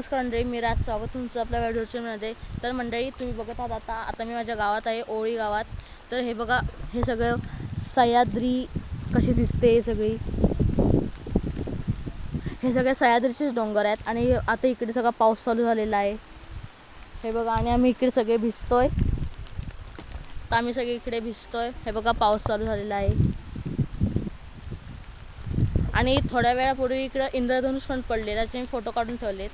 नमस्कार मंडळी, मी राज, स्वागत तुमचं आपल्या व्हिडिओमध्ये। तर मंडळी तुम्ही बघत आहात आता मी माझ्या गावात आहे, ओळी गावात। तर हे बघा, हे सगळं सह्याद्री कशी दिसते, हे सगळे सह्याद्रीचेच डोंगर आहेत। आणि आता इकडे सगळा पाऊस चालू झालेला आहे, हे बघा। आणि आम्ही इकडे सगळे भिजतोय, तर आम्ही सगळे इकडे भिजतोय, हे बघा पाऊस चालू झालेला आहे। आणि थोड्या वेळापूर्वी इकडे इंद्रधनुष पण पडले, त्याचे मी फोटो काढून ठेवलेत।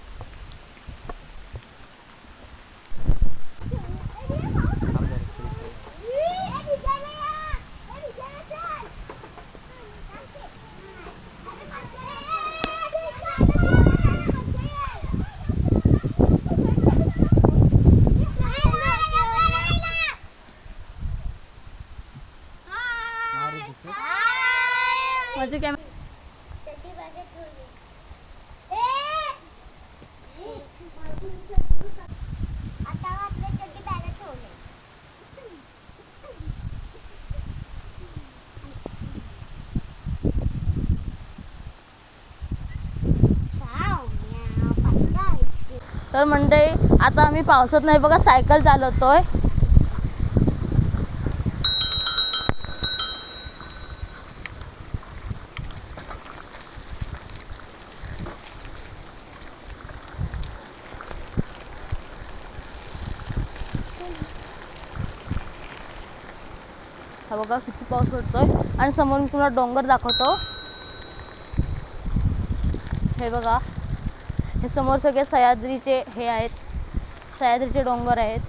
माझे कॅमेरा तर मंडळी आता आम्ही पावसात नाही बघा सायकल चालवतोय। हा बघा किती पाऊस पडतोय। आणि समोर मी तुम्हाला डोंगर दाखवतो, हे बघा, हे समोर सगळे सह्याद्रीचे हे आहेत, सह्याद्रीचे डोंगर आहेत।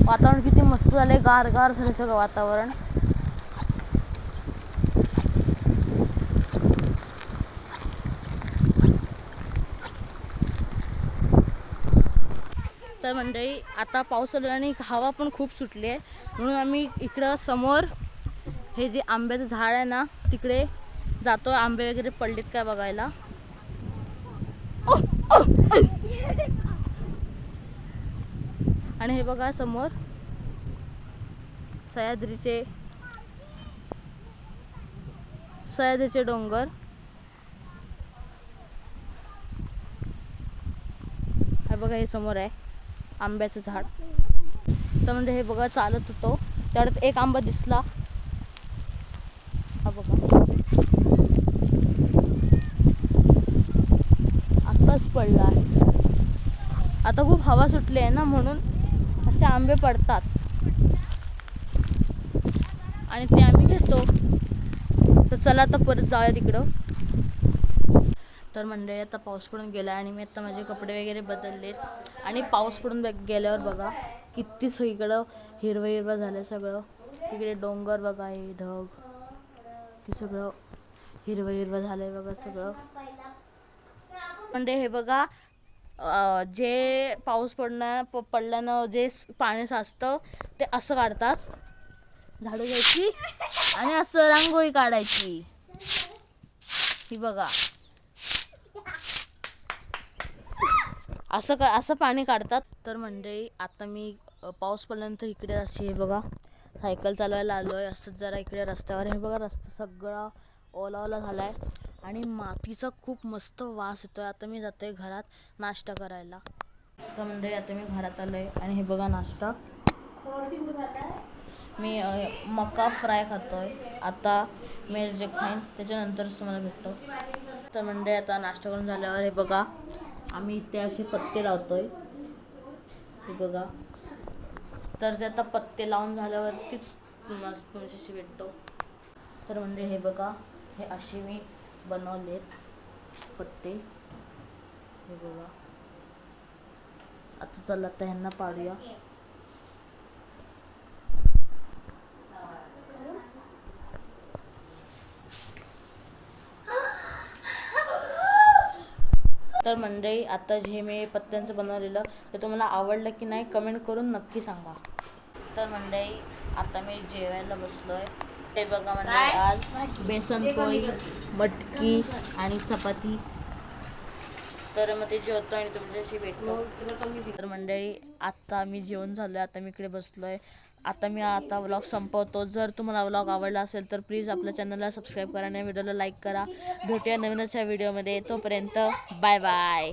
वातावरण किती मस्त झाले, गार गार झाले सगळं वातावरण। तर मंडळी आता पाऊस आला आणि हवा पण खूप सुटली आहे, म्हणून आम्ही इकडं समोर हे जे आंब्याचं झाड आहे ना, तिकडे जातो आंबे वगैरे पडलेत काय बघायला। आणि हे बघा समोर सह्याद्रीचे डोंगर, हे बघा, हे समोर आहे आंब्याचं झाड। तर म्हणजे हे बघा चालत होतो, त्यात एक आंबा दिसला, हा बघा आताच पडला आहे। आता खूप हवा सुटली आहे ना, म्हणून असे आंबे पडतात आणि ते आम्ही घेतो। तर चला आता परत जाऊया तिकडं। तर मंडळी आता पाऊस पडून गेला आणि मी आता माझे कपडे वगैरे बदललेत। आणि पाऊस पडून गेल्यावर बघा किती सगळीकडं हिरवं हिरवं झालं सगळं। इकडे डोंगर बघा, हे ढग, ते सगळं हिरवं हिरवं झालंय बघा सगळं। म्हणजे हे बघा, जे पाऊस पडल्यानं जे पाणी साचतं ते असं काढतात, झाडू घ्यायची आणि असं रांगोळी काढायची, ही बघा असं पाणी काढतात। तर मंडळी आता मी पाऊस पडल्यानंतर इकडे अशी हे बघा सायकल चालवायला आलोय, असंच जरा इकडे रस्त्यावर। हे बघा रस्ता सगळा ओला ओला झालाय आणि मातीचा खूप मस्त वास येतोय। आता मी जातोय घरात नाश्ता करायला। तर मंडळी आता मी घरात आलोय आणि हे बघा नाश्ता, मी मका फ्राय खातोय। आता मी जे खाईन त्याच्यानंतरच तुम्हाला भेटतो। तर मंडळी आता नाश्ता करून झाल्यावर हे बघा आम्ही इथे असे पत्ते लावतोय, हे बघा। तर ते आता पत्ते लावून झाल्यावरतीच तुमच्याशी भेटतो। तर म्हणजे हे बघा, हे असे मी बनवलेत पत्ते, हे बघा। आता चला आता ह्यांना पाडूया। तर मंडळी आता जे मी पत्त्यांचं बनवलेलं ते तुम्हाला आवडलं की नाही कमेंट करून नक्की सांगा। तर मंडळी आता मी जेवायला बसलोय, ते बघा मंडळी आज बेसन पोळी, मटकी आणि चपाती। तर मग ते जेवतो आणि तुमच्याशी भेटतो। तर मंडळी आता आम्ही जेवण झालं, आता मी इकडे बसलोय। आता व्लॉग संपवतो। जर तुम्हाला व्लॉग आवडला असेल तर प्लीज आपल्या चॅनलला सबस्क्राईब करा आणि व्हिडिओला लाईक करा। भेटूया नवीनच या व्हिडिओमध्ये, तोपर्यंत बाय बाय।